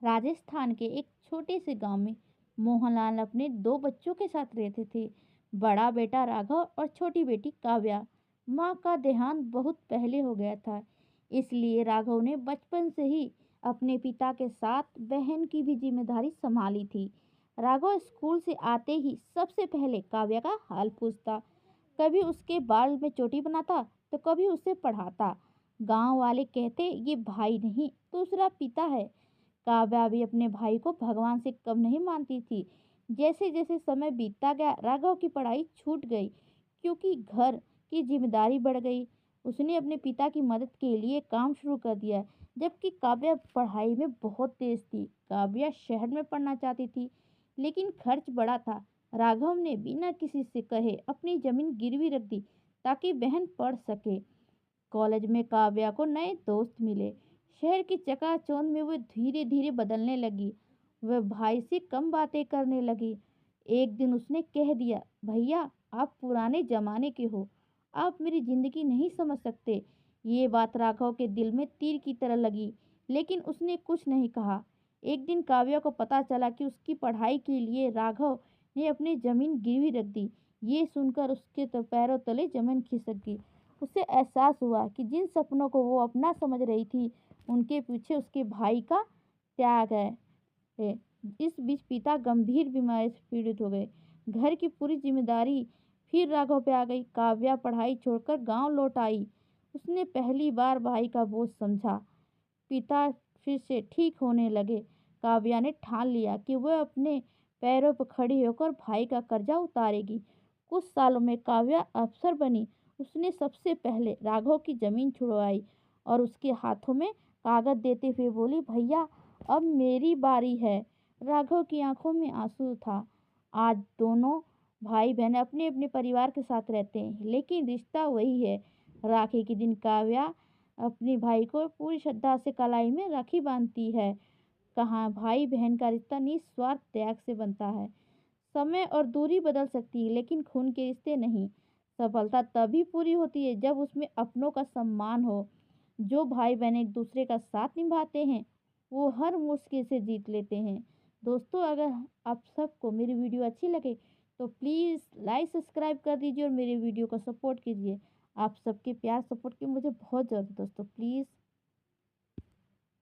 राजस्थान के एक छोटे से गांव में मोहनलाल अपने दो बच्चों के साथ रहते थे। बड़ा बेटा राघव और छोटी बेटी काव्या। माँ का देहांत बहुत पहले हो गया था, इसलिए राघव ने बचपन से ही अपने पिता के साथ बहन की भी जिम्मेदारी संभाली थी। राघव स्कूल से आते ही सबसे पहले काव्या का हाल पूछता, कभी उसके बाल में चोटी बनाता तो कभी उसे पढ़ाता। गांव वाले कहते ये भाई नहीं दूसरा पिता है। काव्या भी अपने भाई को भगवान से कम नहीं मानती थी। जैसे जैसे समय बीतता गया राघव की पढ़ाई छूट गई क्योंकि घर की जिम्मेदारी बढ़ गई। उसने अपने पिता की मदद के लिए काम शुरू कर दिया, जबकि काव्या पढ़ाई में बहुत तेज थी। काव्या शहर में पढ़ना चाहती थी, लेकिन खर्च बड़ा था। राघव ने बिना किसी से कहे अपनी जमीन गिरवी रख दी ताकि बहन पढ़ सके। कॉलेज में काव्या को नए दोस्त मिले। शहर की चकाचौंध में वो धीरे धीरे बदलने लगी। वह भाई से कम बातें करने लगी। एक दिन उसने कह दिया, भैया आप पुराने जमाने के हो, आप मेरी जिंदगी नहीं समझ सकते। ये बात राघव के दिल में तीर की तरह लगी, लेकिन उसने कुछ नहीं कहा। एक दिन काव्या को पता चला कि उसकी पढ़ाई के लिए राघव ने अपनी जमीन गिरवी रख दी। ये सुनकर उसके तो पैरों तले जमीन खिसक गई। उसे एहसास हुआ कि जिन सपनों को वो अपना समझ रही थी, उनके पीछे उसके भाई का त्याग है। इस बीच पिता गंभीर बीमारी से पीड़ित हो गए। घर की पूरी जिम्मेदारी फिर राघव पे आ गई। काव्या पढ़ाई छोड़कर गांव लौट आई। उसने पहली बार भाई का बोझ समझा। पिता फिर से ठीक होने लगे। काव्या ने ठान लिया कि वह अपने पैरों पर खड़ी होकर भाई का कर्जा उतारेगी। कुछ सालों में काव्या अफसर बनी। उसने सबसे पहले राघव की जमीन छुड़वाई और उसके हाथों में कागज देते हुए बोली, भैया अब मेरी बारी है। राघव की आंखों में आंसू था। आज दोनों भाई बहन अपने अपने परिवार के साथ रहते हैं, लेकिन रिश्ता वही है। राखी के दिन काव्या अपने भाई को पूरी श्रद्धा से कलाई में राखी बांधती है। कहाँ भाई बहन का रिश्ता निस्वार्थ त्याग से बनता है। समय और दूरी बदल सकती है, लेकिन खून के रिश्ते नहीं। सफलता तभी पूरी होती है जब उसमें अपनों का सम्मान हो। जो भाई बहन एक दूसरे का साथ निभाते हैं, वो हर मुश्किल से जीत लेते हैं। दोस्तों, अगर आप सबको मेरी वीडियो अच्छी लगे तो प्लीज़ लाइक सब्सक्राइब कर दीजिए और मेरे वीडियो को सपोर्ट कीजिए। आप सबके प्यार सपोर्ट की मुझे बहुत ज़रूरत है दोस्तों, प्लीज़।